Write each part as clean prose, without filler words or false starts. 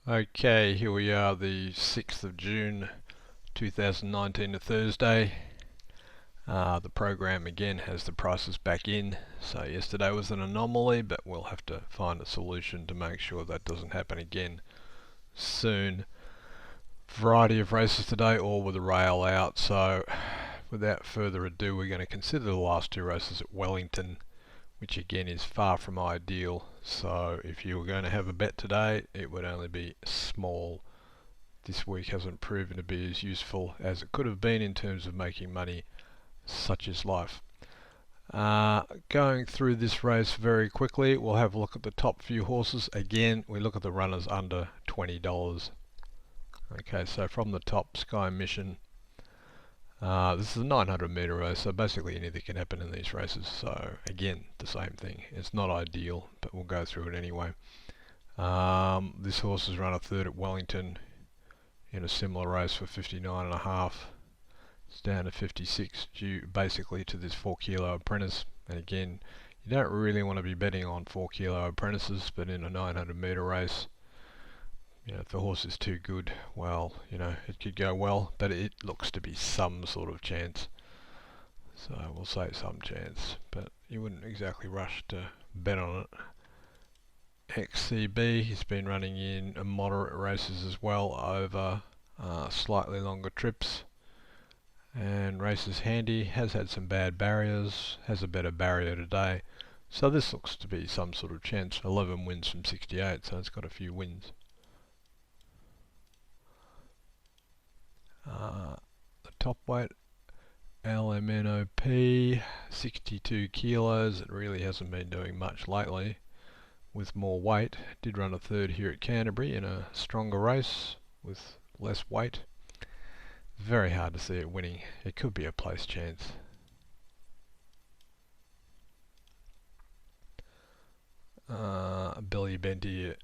Okay, here we are, the 6th of June 2019, a Thursday. The program again has the prices back in. So yesterday was an anomaly, but we'll have to find a solution to make sure that doesn't happen again soon. Variety of races today, all with a rail out. So without further ado, we're going to consider the last two races at Wellington, which again is far from ideal. So if you were going to have a bet today, it would only be small. This week hasn't proven to be as useful as it could have been in terms of making money. Such is life. Going through this race very quickly, we'll have a look at the top few horses. Again, we look at the runners under $20. Okay, so from the top, Sky Mission. This is a 900 metre race, so basically anything can happen in these races. So again, the same thing. It's not ideal, but we'll go through it anyway. This horse has run a third at Wellington in a similar race for 59.5. It's down to 56 due basically to this 4 kilo apprentice. And again, you don't really want to be betting on 4 kilo apprentices, but in a 900 metre race, if the horse is too good, well, it could go well, but it looks to be some sort of chance. So we'll say some chance, but you wouldn't exactly rush to bet on it. XCB, he's been running in moderate races as well over slightly longer trips. And Races Handy has had some bad barriers, has a better barrier today. So this looks to be some sort of chance. 11 wins from 68, so it's got a few wins. The top weight, LMNOP, 62 kilos. It really hasn't been doing much lately with more weight. Did run a third here at Canterbury in a stronger race with less weight. Very hard to see it winning. It could be a place chance. Billy Benty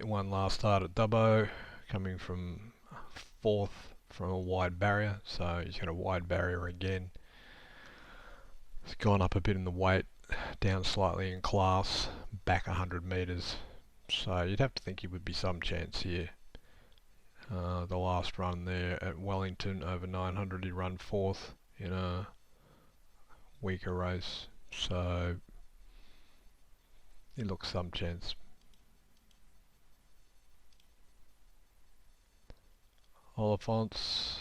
won last start at Dubbo, coming from fourth from a wide barrier, so he's got a wide barrier again. He's gone up a bit in the weight, down slightly in class, back 100 metres, so you'd have to think he would be some chance here. The last run there at Wellington over 900, he run fourth in a weaker race, so he looks some chance. Oliphants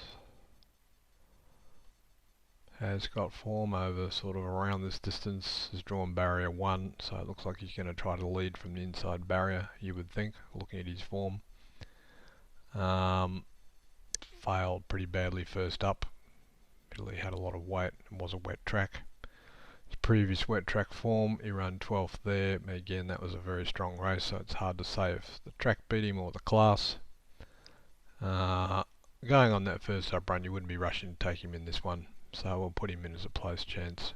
has got form over sort of around this distance, has drawn barrier 1, so it looks like he's going to try to lead from the inside barrier, you would think, looking at his form. Failed pretty badly first up. Really had a lot of weight and was a wet track. His previous wet track form, he ran 12th there. Again, that was a very strong race, so it's hard to say if the track beat him or the class. Going on that first up run, you wouldn't be rushing to take him in this one, so we'll put him in as a place chance.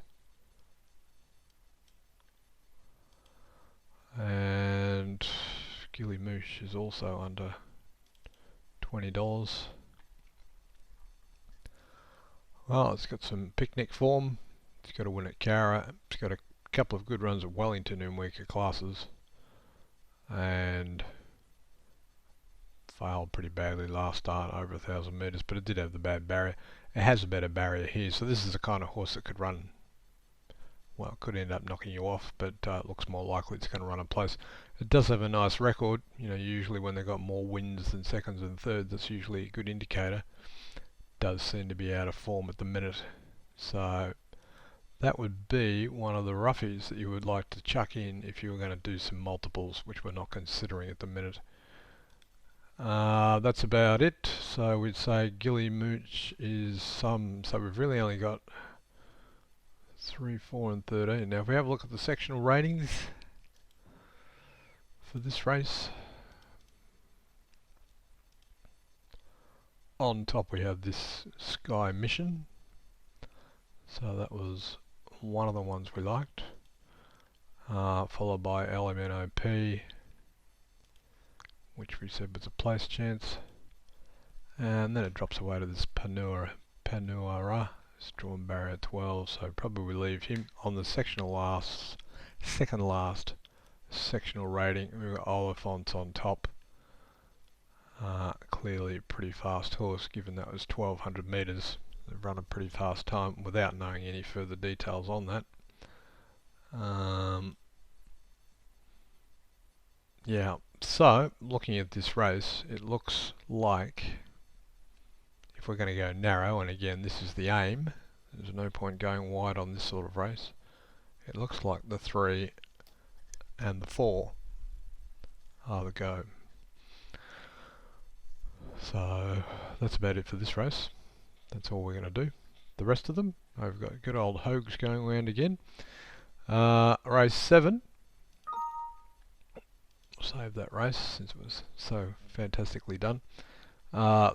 And Gilly Moosh is also under $20. Well, it's got some picnic form. It's got a win at Cara. It's got a couple of good runs at Wellington in weaker classes, and failed pretty badly last start over 1,000 metres, but it did have the bad barrier. It has a better barrier here, so this is the kind of horse that could run, well, could end up knocking you off, but it looks more likely it's going to run a place. It does have a nice record. Usually when they've got more wins than seconds and thirds, that's usually a good indicator. Does seem to be out of form at the minute, so that would be one of the roughies that you would like to chuck in if you were going to do some multiples, which we're not considering at the minute. That's about it. So we'd say Gilly Mooch is so we've really only got 3, 4 and 13. Now if we have a look at the sectional ratings for this race, on top we have this Sky Mission, so that was one of the ones we liked, followed by LMNOP, which we said was a place chance, and then it drops away to this Panuara. It's drawn barrier 12, so probably we leave him on the sectional second last sectional rating, we've got Oliphants on top. Clearly a pretty fast horse, given that was 1200 metres. They've run a pretty fast time without knowing any further details on that. Yeah, so looking at this race, it looks like if we're going to go narrow, and again this is the aim, there's no point going wide on this sort of race, it looks like the 3 and the 4 are the go. So that's about it for this race. That's all we're going to do. The rest of them, I've got good old Hogues going around again. Race 7. Save that race since it was so fantastically done.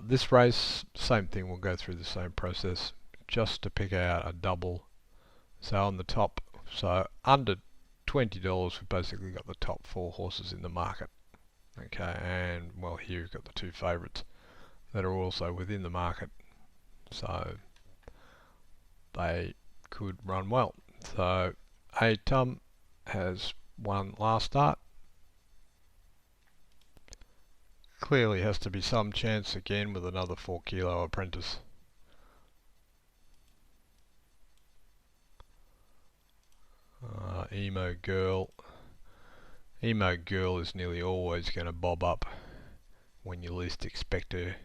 This race, same thing, we'll go through the same process just to pick out a double. So on the top, so under $20 we've basically got the top 4 horses in the market. Okay, and well, here you've got the 2 favourites that are also within the market, so they could run well. So Atum has won last start. Clearly has to be some chance again with another 4 kilo apprentice. Emo Girl is nearly always going to bob up when you least expect her,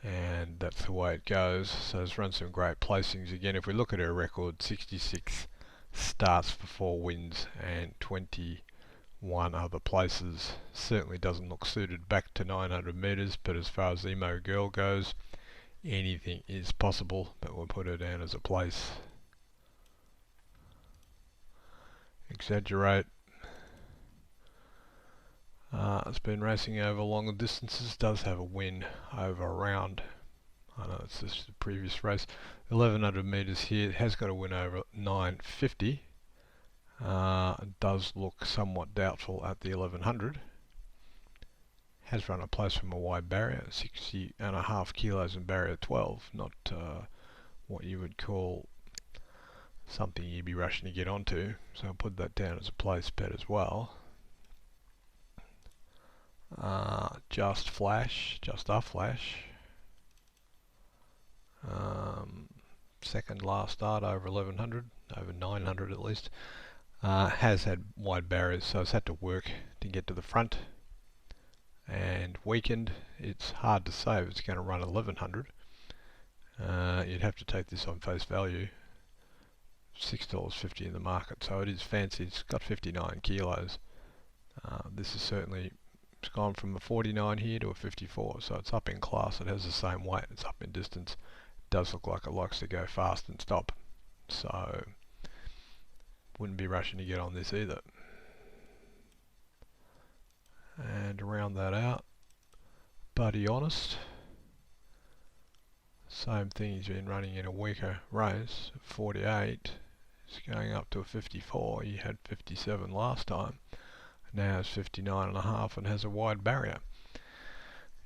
and that's the way it goes. So it's run some great placings again. If we look at her record, 66 starts for 4 wins and 21 other places. Certainly doesn't look suited back to 900 metres, but as far as Emo Girl goes, anything is possible, but we'll put her down as a place. Exaggerate. It's been racing over longer distances, does have a win over around, I know it's just the previous race, 1100 metres here. It has got a win over 950. It does look somewhat doubtful at the 1100. Has run a place from a wide barrier, 60.5 kilos in barrier 12, not what you would call something you'd be rushing to get onto, so I'll put that down as a place bet as well. Just a flash. Second last start over 1100, over 900 at least. Has had wide barriers, so it's had to work to get to the front. And weakened, it's hard to say if it's going to run 1100. You'd have to take this on face value. $6.50 in the market, so it is fancy. It's got 59 kilos. This is certainly, it's gone from a 49 here to a 54, so it's up in class. It has the same weight, it's up in distance. It does look like it likes to go fast and stop, so wouldn't be rushing to get on this either. And to round that out, Buddy Honest, same thing, he's been running in a weaker race, 48, it's going up to a 54. He had 57 last time, now it's 59.5 and has a wide barrier.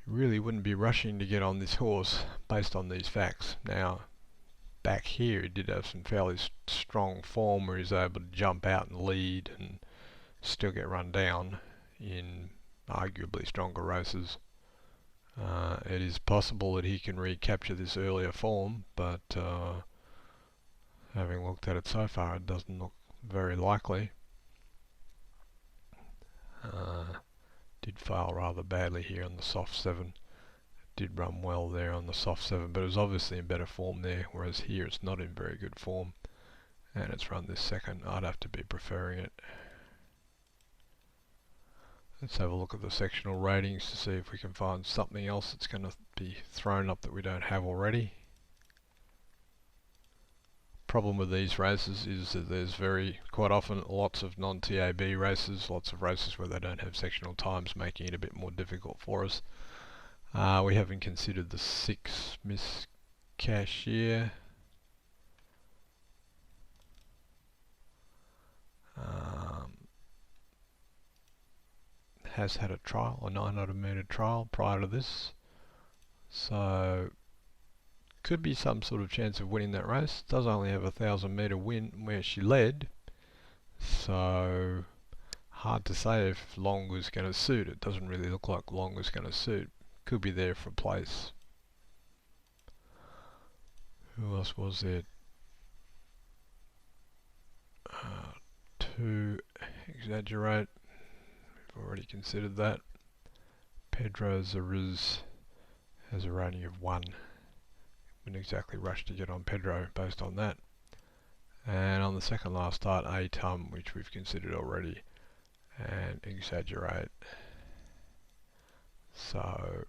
You really wouldn't be rushing to get on this horse based on these facts. Now back here he did have some fairly strong form where he's able to jump out and lead and still get run down in arguably stronger races. It is possible that he can recapture this earlier form, but having looked at it so far, it doesn't look very likely. Did fail rather badly here on the soft 7. Did run well there on the soft 7, but it was obviously in better form there, whereas here it's not in very good form, and it's run this second. I'd have to be preferring it. Let's have a look at the sectional ratings to see if we can find something else that's going to be thrown up that we don't have already. Problem with these races is that there's quite often lots of non-TAB races, lots of races where they don't have sectional times, making it a bit more difficult for us. We haven't considered the 6 Miss Cashier. Has had a trial, a 900 metre trial prior to this, so could be some sort of chance of winning that race. Does only have a 1000 metre win where she led, so Hard to say if long was going to suit. It doesn't really look like long was going to suit. Could be there for place. Who else was there? To exaggerate, we've already considered that. Pedro Zariz has a rating of 1. Wouldn't exactly rush to get on Pedro based on that. And on the second last start, Atum, which we've considered already, and exaggerate. So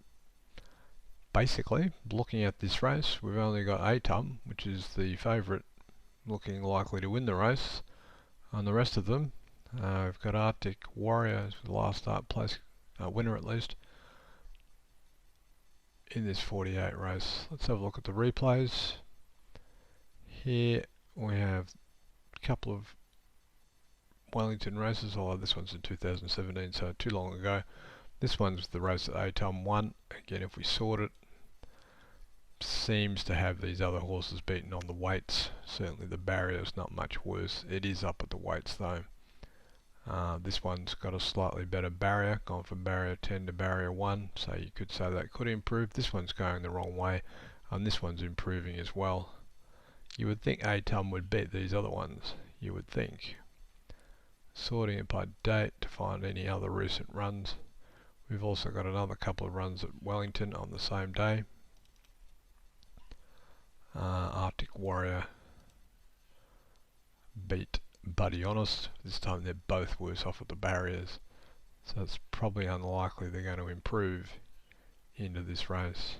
basically, looking at this race, we've only got Atum, which is the favourite, looking likely to win the race. On the rest of them, we've got Arctic Warrior as the last start place winner at least in this 48 race. Let's have a look at the replays. Here we have a couple of Wellington races, although this one's in 2017, so too long ago. This one's the race that Atum won. Again, if we sort it, seems to have these other horses beaten on the weights. Certainly the barrier's not much worse. It is up at the weights though. This one's got a slightly better barrier, gone from barrier 10 to barrier 1, so you could say that could improve. This one's going the wrong way, and this one's improving as well. You would think Atum would beat these other ones, you would think. Sorting it by date to find any other recent runs. We've also got another couple of runs at Wellington on the same day. Arctic Warrior beat Buddy Honest. This time they're both worse off at the barriers, so it's probably unlikely they're going to improve into this race.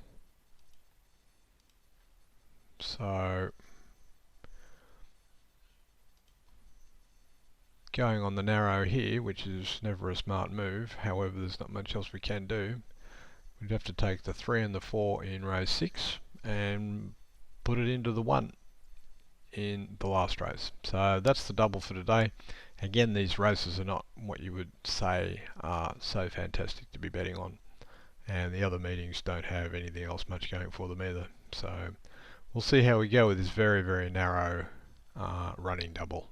So going on the narrow here, which is never a smart move, however there's not much else we can do. We'd have to take the 3 and the 4 in race 6 and put it into the 1 in the last race. So that's the double for today. Again, these races are not what you would say are so fantastic to be betting on, and the other meetings don't have anything else much going for them either. So we'll see how we go with this very, very narrow running double.